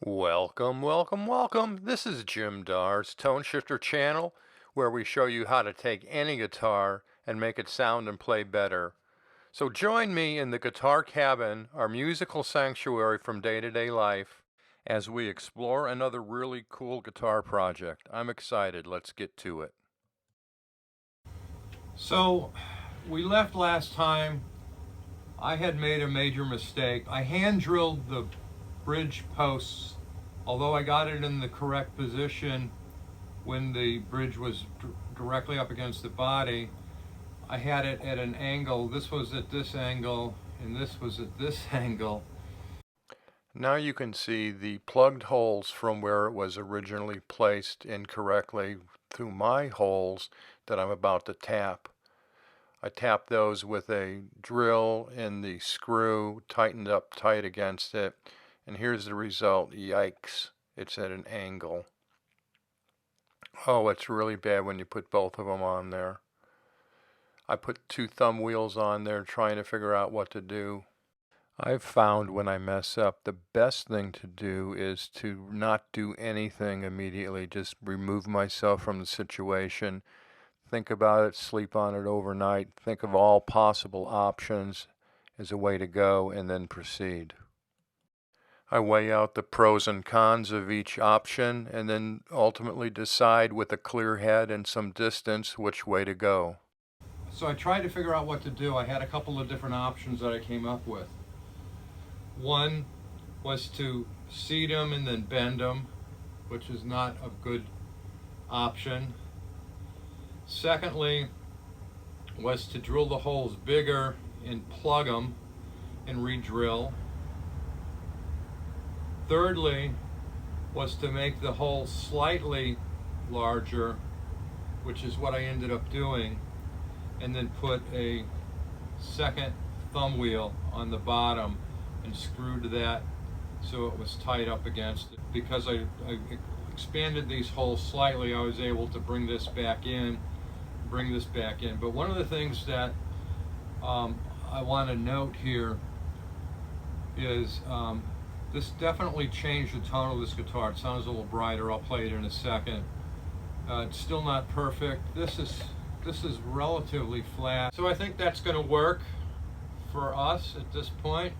Welcome, welcome, welcome. This is Jim Dar's Tone Shifter channel, where we show you how to take any guitar and make it sound and play better. So join me in the Guitar Cabin, our musical sanctuary from day-to-day life, as we explore another really cool guitar project. I'm excited. Let's get to it. So we left last time. I had made a major mistake. I hand drilled the bridge posts, although I got it in the correct position when the bridge was directly up against the body. I had it at an angle. This was at this angle and this was at this angle. Now you can see the plugged holes from where it was originally placed incorrectly through my holes that I'm about to tap. I tapped those with a drill and the screw tightened up tight against it. And here's the result. Yikes, it's at an angle. Oh, it's really bad when you put both of them on there. I put 2 thumb wheels on there trying to figure out what to do. I've found when I mess up, the best thing to do is to not do anything immediately. Just remove myself from the situation. Think about it, sleep on it overnight. Think of all possible options as a way to go and then proceed. I weigh out the pros and cons of each option and then ultimately decide with a clear head and some distance which way to go. So I tried to figure out what to do. I had a couple of different options that I came up with. One was to seat them and then bend them, which is not a good option. Secondly was to drill the holes bigger and plug them and re-drill. Thirdly was to make the hole slightly larger, which is what I ended up doing, and then put a second thumb wheel on the bottom and screwed that so it was tight up against it. Because I expanded these holes slightly, I was able to bring this back in. But one of the things that I want to note here is this definitely changed the tone of this guitar. It sounds a little brighter. I'll play it in a second. It's still not perfect. This is relatively flat. So I think that's going to work for us at this point.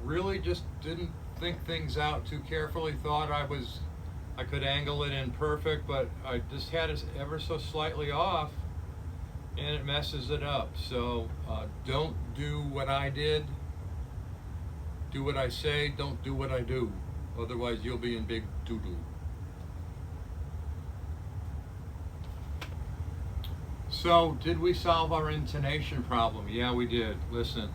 Really just didn't think things out too carefully. Thought I could angle it in perfect, but I just had it ever so slightly off and it messes it up. So don't do what I did. Do what I say, don't do what I do. Otherwise you'll be in big doo-doo. So did we solve our intonation problem? Yeah, we did. Listen.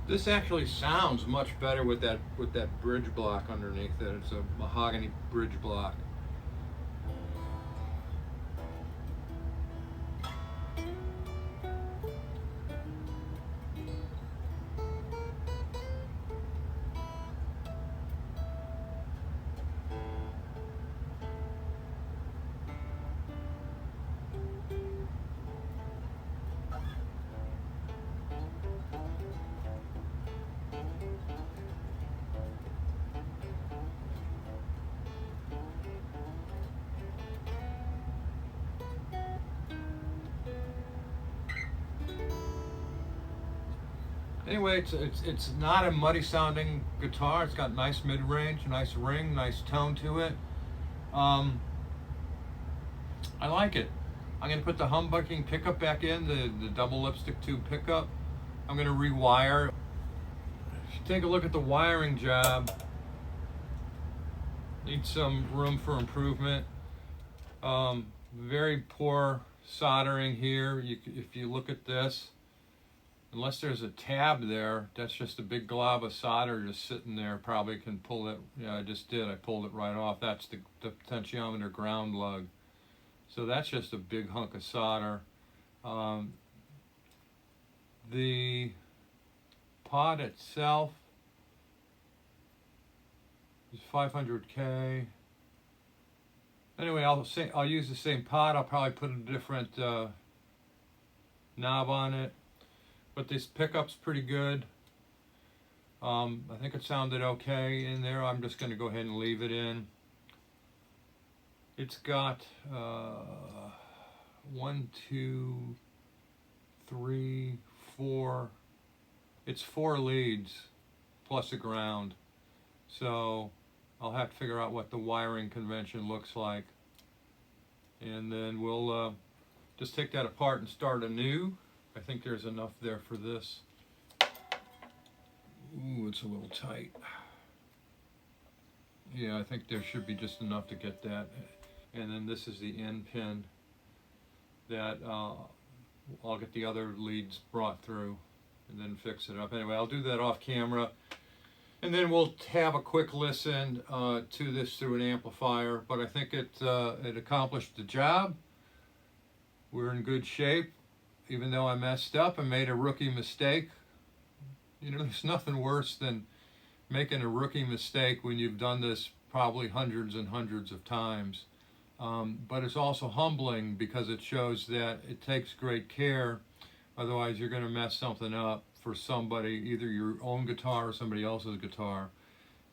This actually sounds much better with that bridge block underneath it. It's a mahogany bridge block. Anyway, it's not a muddy sounding guitar. It's got nice mid-range, nice ring, nice tone to it. I like it. I'm going to put the humbucking pickup back in, the double lipstick tube pickup. I'm going to rewire. If you take a look at the wiring job, Needs some room for improvement. Very poor soldering here. If you look at this, unless there's a tab there, that's just a big glob of solder just sitting there. Probably can pull it. Yeah, I just did. I pulled it right off. That's the potentiometer ground lug. So that's just a big hunk of solder. The pot itself is 500K. Anyway, I'll use the same pot. I'll probably put a different knob on it. But this pickup's pretty good. I think it sounded okay in there. I'm just going to go ahead and leave it in. It's got 1, 2, 3, 4. It's 4 leads plus a ground. So I'll have to figure out what the wiring convention looks like. And then we'll just take that apart and start anew. I think there's enough there for this. Ooh, it's a little tight. Yeah, I think there should be just enough to get that. And then this is the end pin that I'll get the other leads brought through and then fix it up. Anyway, I'll do that off camera. And then we'll have a quick listen to this through an amplifier. But I think it accomplished the job. We're in good shape. Even though I messed up and made a rookie mistake. You know, there's nothing worse than making a rookie mistake when you've done this probably hundreds and hundreds of times. But it's also humbling because it shows that it takes great care. Otherwise, you're going to mess something up for somebody, either your own guitar or somebody else's guitar.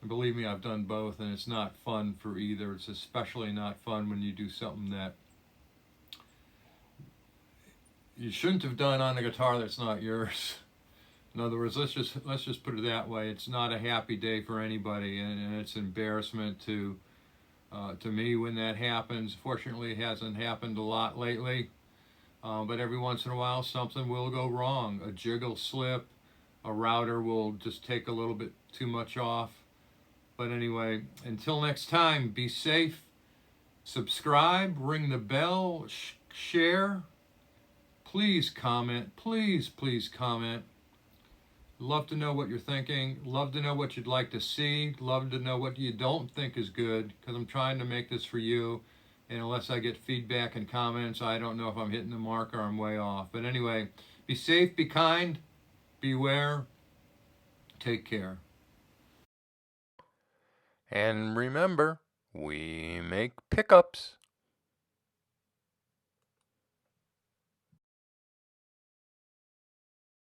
And believe me, I've done both, and it's not fun for either. It's especially not fun when you do something that you shouldn't have done on a guitar that's not yours. In other words, let's just put it that way. It's not a happy day for anybody, and it's embarrassment to me when that happens. Fortunately, it hasn't happened a lot lately, but every once in a while something will go wrong. A jig will slip, a router will just take a little bit too much off. But anyway, until next time, be safe, subscribe, ring the bell, share. Please comment, please comment. Love to know what you're thinking. Love to know what you'd like to see. Love to know what you don't think is good, because I'm trying to make this for you. And unless I get feedback and comments, I don't know if I'm hitting the mark or I'm way off. But anyway, be safe, be kind, beware, take care. And remember, we make pickups.